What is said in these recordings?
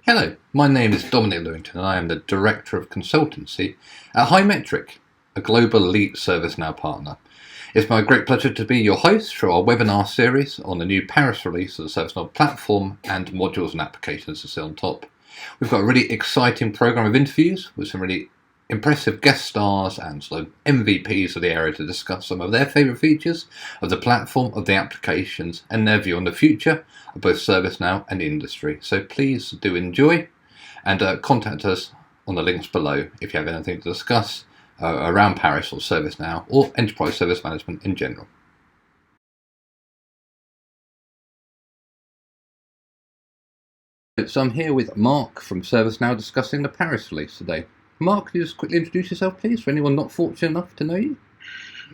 Hello, my name is Dominic Lewington and I am the Director of Consultancy at Highmetric, a global elite ServiceNow partner. It's my great pleasure to be your host for our webinar series on the new Paris release of the ServiceNow platform and modules and applications to sit on top. We've got a really exciting program of interviews with some really impressive guest stars and sort of MVPs of the area to discuss some of their favourite features of the platform, of the applications, and their view on the future of both ServiceNow and industry. So please do enjoy and contact us on the links below if you have anything to discuss around Paris or ServiceNow or enterprise service management in general. So I'm here with Mark from ServiceNow discussing the Paris release today. Mark, can you just quickly introduce yourself, please, for anyone not fortunate enough to know you?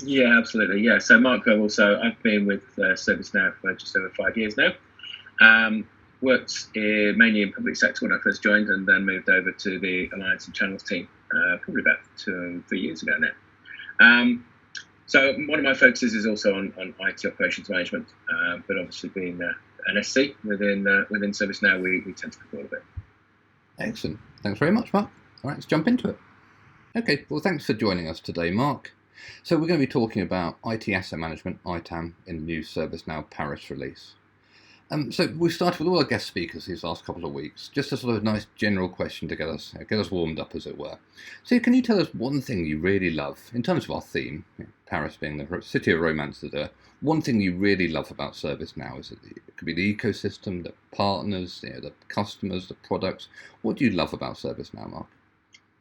Yeah, absolutely. Yeah, so Mark, I've been with ServiceNow for just over 5 years now. Worked mainly in public sector when I first joined, and then moved over to the Alliance and Channels team probably about 2 or 3 years ago now. So one of my focuses is also on IT operations management, but obviously being an SC within ServiceNow, we tend to cover all of it. Excellent. Thanks very much, Mark. All right, let's jump into it. Okay, well, thanks for joining us today, Mark. So we're going to be talking about IT asset management, ITAM, in the new ServiceNow Paris release. So we started with all our guest speakers these last couple of weeks, just a sort of nice general question to get us warmed up, as it were. So can you tell us one thing you really love, in terms of our theme, Paris being the city of romance, one thing you really love about ServiceNow? It could be the ecosystem, the partners, the customers, the products. What do you love about ServiceNow, Mark?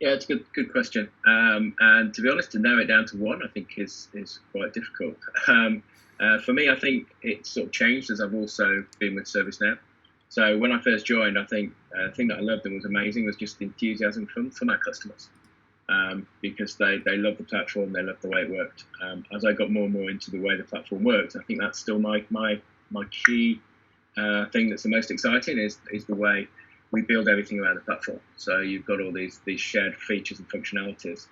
Yeah, it's a good question. And to be honest, to narrow it down to one, I think is quite difficult. For me, I think it's sort of changed as I've also been with ServiceNow. So when I first joined, I think the thing that I loved and was amazing was just the enthusiasm from our customers, because they loved the platform, they loved the way it worked. As I got more and more into the way the platform works, I think that's still my key thing that's the most exciting is the way we build everything around the platform. So you've got all these shared features and functionalities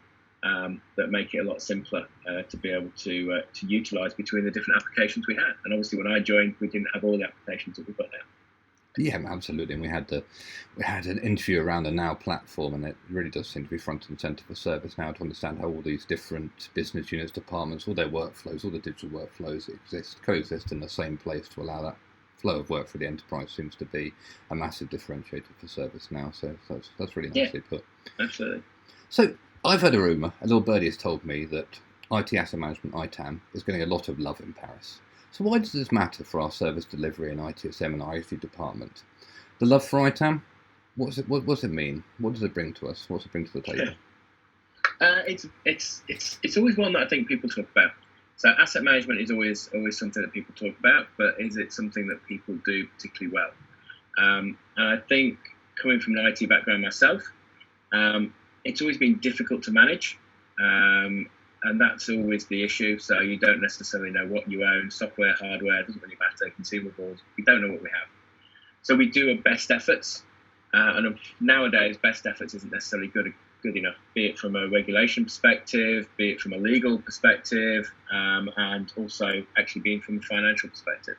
that make it a lot simpler to be able to utilize between the different applications we had. And obviously, when I joined, we didn't have all the applications that we've got now. Yeah, absolutely. And we had an interview around the Now platform, and it really does seem to be front and center for ServiceNow to understand how all these different business units, departments, all their workflows, all the digital workflows coexist in the same place to allow that flow of work for the enterprise. Seems to be a massive differentiator for ServiceNow. So that's really nicely put. Absolutely. So I've heard a rumour, a little birdie has told me that IT asset management, ITAM, is getting a lot of love in Paris. So why does this matter for our service delivery and ITSM and IT department? The love for ITAM, what does it mean? What does it bring to us? What does it bring to the table? It's always one that I think people talk about. So asset management is always something that people talk about, but is it something that people do particularly well? And I think, coming from an IT background myself, it's always been difficult to manage, and that's always the issue. So you don't necessarily know what you own, software, hardware, doesn't really matter, consumables, we don't know what we have. So we do a best efforts, and nowadays best efforts isn't necessarily good enough, be it from a regulation perspective, be it from a legal perspective, and also actually being from a financial perspective.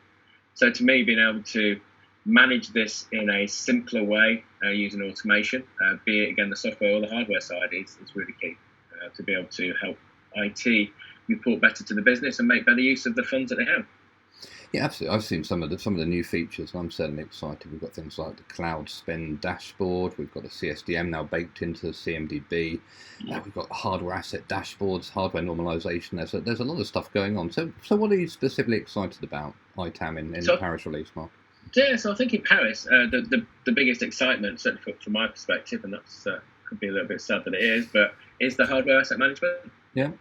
So to me, being able to manage this in a simpler way using automation, be it again the software or the hardware side, is really key to be able to help IT report better to the business and make better use of the funds that they have. Yeah, absolutely. I've seen some of the new features, and I'm certainly excited. We've got things like the cloud spend dashboard. We've got a CSDM now baked into the CMDB. We've got hardware asset dashboards, hardware normalization. There's a lot of stuff going on. So what are you specifically excited about ITAM in the Paris release, Mark? Yeah, so I think in Paris, the biggest excitement, certainly from my perspective, and that's could be a little bit sad that it is, but is the hardware asset management. Yeah.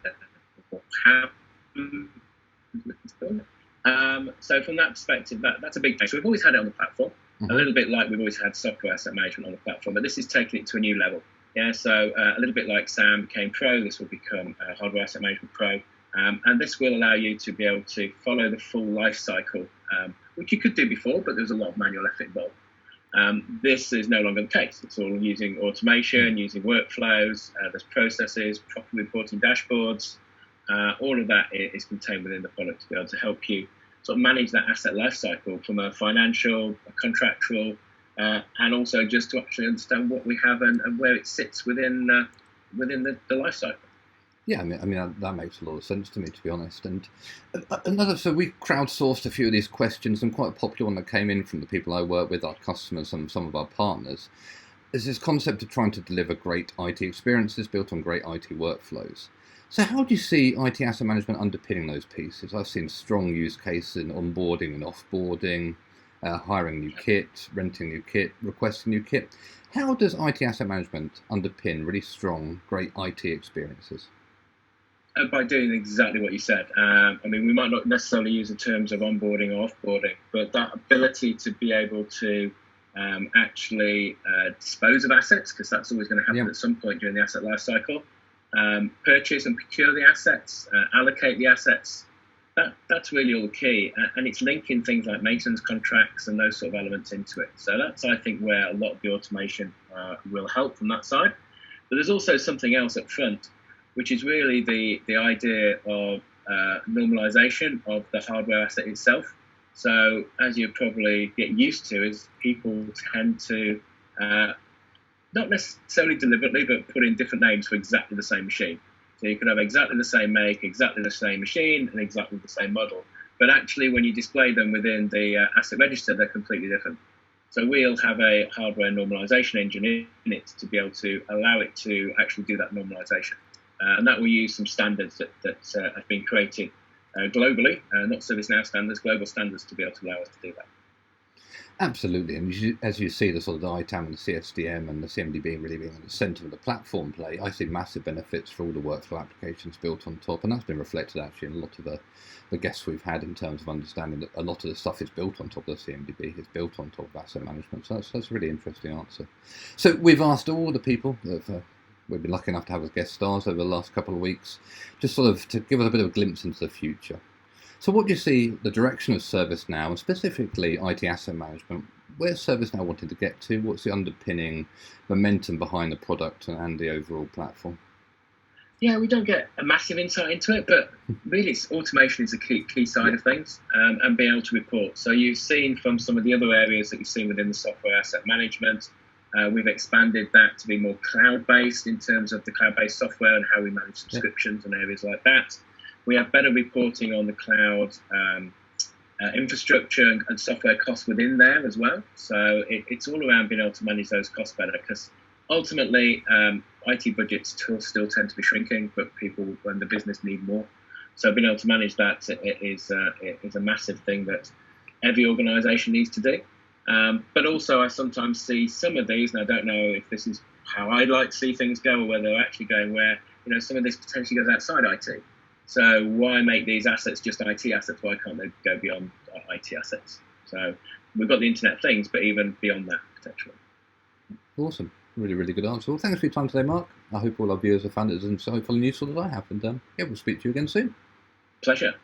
So from that perspective, that's a big thing. So we've always had it on the platform, a little bit like we've always had software asset management on the platform, but this is taking it to a new level. Yeah, so a little bit like SAM became Pro, this will become Hardware Asset Management Pro, and this will allow you to be able to follow the full life cycle, which you could do before, but there's a lot of manual effort involved. This is no longer the case. It's all using automation, using workflows, there's processes, proper reporting dashboards. All of that is contained within the product to be able to help you sort of manage that asset life cycle from a financial, a contractual, and also just to actually understand what we have and where it sits within the life cycle. Yeah, I mean that makes a lot of sense to me, to be honest. And so we crowdsourced a few of these questions, and quite a popular one that came in from the people I work with, our customers and some of our partners, is this concept of trying to deliver great IT experiences built on great IT workflows. So how do you see IT asset management underpinning those pieces? I've seen strong use cases in onboarding and offboarding, hiring new kit, renting new kit, requesting new kit. How does IT asset management underpin really strong, great IT experiences? By doing exactly what you said. I mean, we might not necessarily use the terms of onboarding or offboarding, but that ability to be able to actually dispose of assets, because that's always going to happen at some point during the asset life cycle, purchase and procure the assets, allocate the assets. That's really all the key, and it's linking things like maintenance contracts and those sort of elements into it. So that's, I think, where a lot of the automation will help from that side. But there's also something else up front, which is really the idea of normalization of the hardware asset itself. So as you probably get used to, is people tend to not necessarily deliberately, but put in different names for exactly the same machine. So you could have exactly the same make, exactly the same machine, and exactly the same model. But actually, when you display them within the asset register, they're completely different. So we'll have a hardware normalization engine in it to be able to allow it to actually do that normalization. And that will use some standards that have been created globally, not ServiceNow standards, global standards to be able to allow us to do that. Absolutely, and as you see the sort of the ITAM and the CSDM and the CMDB really being at the centre of the platform play, I see massive benefits for all the workflow applications built on top, and that's been reflected actually in a lot of the guests we've had in terms of understanding that a lot of the stuff is built on top of the CMDB, is built on top of asset management. So that's a really interesting answer. So we've asked all the people that we've been lucky enough to have as guest stars over the last couple of weeks, just sort of to give us a bit of a glimpse into the future. So what do you see the direction of ServiceNow, and specifically IT asset management? Where's ServiceNow wanting to get to? What's the underpinning momentum behind the product and the overall platform? Yeah, we don't get a massive insight into it, but really automation is a key side of things, and being able to report. So you've seen from some of the other areas that you've seen within the software asset management, we've expanded that to be more cloud-based in terms of the cloud-based software and how we manage subscriptions and areas like that. We have better reporting on the cloud infrastructure and software costs within there as well. So it's all around being able to manage those costs better, because ultimately IT budgets still tend to be shrinking, but people and the business need more. So being able to manage that is a massive thing that every organisation needs to do. But also I sometimes see some of these, and I don't know if this is how I'd like to see things go, or whether they're actually going where some of this potentially goes outside IT. So why make these assets just IT assets? Why can't they go beyond IT assets? So we've got the Internet of Things, but even beyond that, potentially. Awesome. Really, really good answer. Well, thanks for your time today, Mark. I hope all our viewers have found it as insightful and useful as I have. And we'll speak to you again soon. Pleasure.